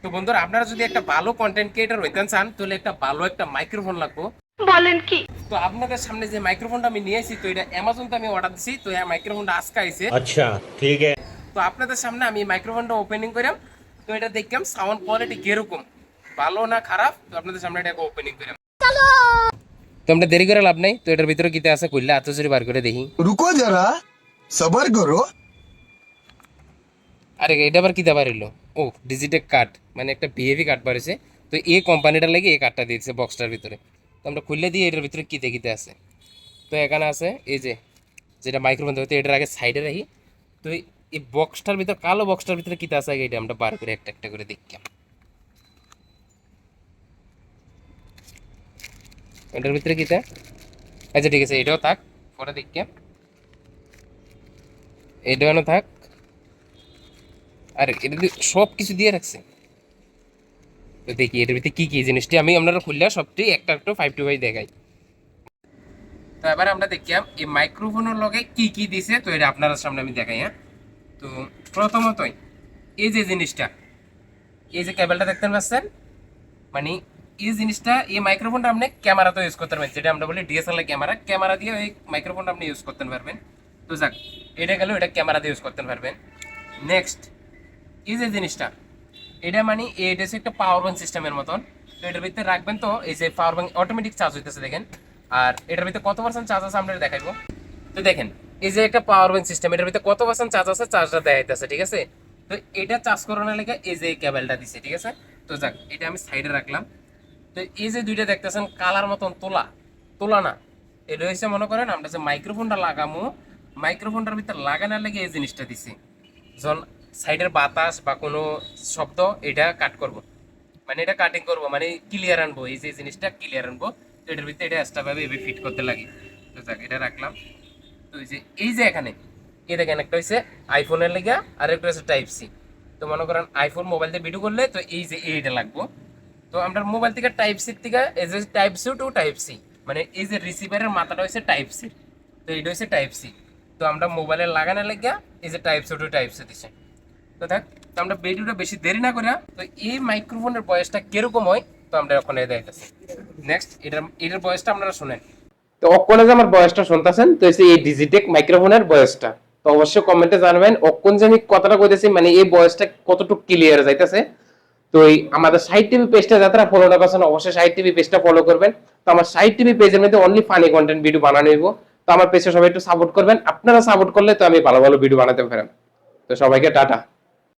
তো বন্ধুরা, আপনারা যদি একটা ভালো কন্টেন্ট ক্রিয়েটর হইতে চান তাহলে একটা ভালো একটা মাইক্রোফোন লাগবে। বলেন কি? তো আপনাদের সামনে যে মাইক্রোফোনটা আমি নিয়ে আসি, তো এটা অ্যামাজনতে আমি অর্ডার দিছি। তো এই মাইক্রোফোনটা আজকে আইছে। अच्छा ठीक है। তো আপনাদের সামনে আমি মাইক্রোফোনটা ওপেনিং করাম। তো এটা দেখলাম সাউন্ড কোয়ালিটি কিরকম, ভালো না খারাপ, তো আপনাদের সামনে এটা ওপেনিং করাম। তো আমরা দেরি করে লাভ নাই, তো এটার ভিতরে কিতে আছে কইলা আতসুরি বার করে দেখি। रुको जरा सबर करो। আরে এটা আবার কিতে বাড়িলো? ও, ডিজিটেক কার্ড, মানে একটা বিহেভি কার্ড বাড়িছে। তো এই কোম্পানিটা লাগে এই কার্ডটা দিয়েছে বক্সটার ভিতরে। তো আমরা খুললে দিয়ে এটার ভিতরে কিতে কিতে আছে। তো এখানে আছে এই যে যেটা মাইক্রোফোন ধরতে, এটার আগে সাইডে রাখি। তো এই বক্সটার ভিতরে, কালো বক্সটার ভিতরে কিতে আছে আগে এটা আমরা বার করে একটা একটা করে দেখি। এটার ভিতরে কিতে, আচ্ছা ঠিক আছে, এটাও থাক, পরে দেখি। এটাও থাক। আর এটা সব কিছু দিয়ে রাখছে। তো দেখি এটার ভিতরে কি কি জিনিসটি আমি আপনারা খুললে সবটি একটা একটু 5 to 5 দেখাই। তো এবার আমরা দেখলাম এই মাইক্রোফোনের লগে কি কি দিছে, তো এটা আপনারা সামনে আমি দেখাই। হ্যাঁ, তো প্রথমতই এই যে জিনিসটা, এই যে কেবলটা দেখতে পাচ্ছেন, মানে এই জিনিসটা, এই মাইক্রোফোনটা আপনি ক্যামেরাতে ইউজ করতে পারবেন, যেটা আমরা বলি ডিএসএলআর ক্যামেরা দিয়ে এই মাইক্রোফোনটা আপনি ইউজ করতে পারবেন। তো যাক, এটা গেল, এটা ক্যামেরা দিয়ে ইউজ করতে পারবেন। নেক্সট এই যে জিনিসটা, এটা মানে এটা হচ্ছে একটা পাওয়ার ব্যাংক সিস্টেমের মতন। তো এটার ভিতরে রাখবেন, তো এই যে পাওয়ার ব্যাংক অটোমেটিক চার্জ হইতেছে দেখেন। আর এটার ভিতরে কত পার্সেন্ট চার্জ আছে আমরা দেখাইবো। তো দেখেন এই যে একটা পাওয়ার ব্যাংক সিস্টেম, এটার ভিতরে কত পার্সেন্ট চার্জ আছে, চার্জটা দেখাইতেছে, ঠিক আছে। তো এটা চার্জ করানোর লেগে এই যে কেবলটা দিছে, ঠিক আছে। তো যাক, এটা আমি সাইডে রাখলাম। তো এই যে দুইটা দেখতেছেন কালার মতন, তোলা তোলা না, এটা হচ্ছে মনে করেন আমরা যে মাইক্রোফোনটা লাগামো, মাইক্রোফোনটার ভিতরে লাগানোর লেগে এই জিনিসটা দিছি। যখন সাইডের বাতাস বা কোনো শব্দ এটা কাট করব, মানে এটা কাটিং করব, মানে ক্লিয়ার আনবো, এই যে জিনিসটা ক্লিয়ার আনবো। তো এটার ভিতরে এটা এক্সট্রাভাবে এভাবে ফিট করতে লাগে। তো যাক, এটা রাখলাম। তো এই যে এখানে এই দেখেন, একটা হচ্ছে আইফোনের লেগে আর একটা হচ্ছে টাইপ সি। তো মনে করেন আইফোন মোবাইল দিয়ে ভিডিও করলে তো এই যে এইটা লাগবো। তো আমরা মোবাইল থেকে টাইপ সি থেকে এই যে type C to type C, মানে এই যে রিসিভারের মাথাটা হচ্ছে টাইপ সি, তো এইটা হচ্ছে টাইপ সি। তো আমরা মোবাইলে লাগানোর লেগে এই যে type C to type C দিছে। তো দেখ, তো আমরা ভিডিওটা বেশি দেরি না করে, তো এই মাইক্রোফোনের বয়সটা কিরকম হয় তো আমরা ওখানে দেখাচ্ছি। নেক্সট এটার বয়সটা আপনারা শুনেন। তো অক্ষণে যে আমার বয়সটা শুনতেছেন, তো এই ডিজিটেক মাইক্রোফোনের বয়সটা তো অবশ্যই কমেন্টে জানাবেন। অক্ষণ যে আমি কথাটা কইতেছি, মানে এই বয়সটা কতটুকু ক্লিয়ার যাইতেছে। তো এই আমাদের সাইড টিভি পেজটা যারা ফলো না করছেন, অবশ্যই সাইড টিভি পেজটা ফলো করবেন। তো আমার সাইড টিভি পেজের মধ্যে অনলি ফানি কন্টেন্ট ভিডিও বানানো হইব। তো আমার পেজে সবাই একটু সাপোর্ট করবেন, আপনারা সাপোর্ট করলে তো আমি ভালো ভালো ভিডিও বানাতে পারেন। তো সবাইকে টাটা।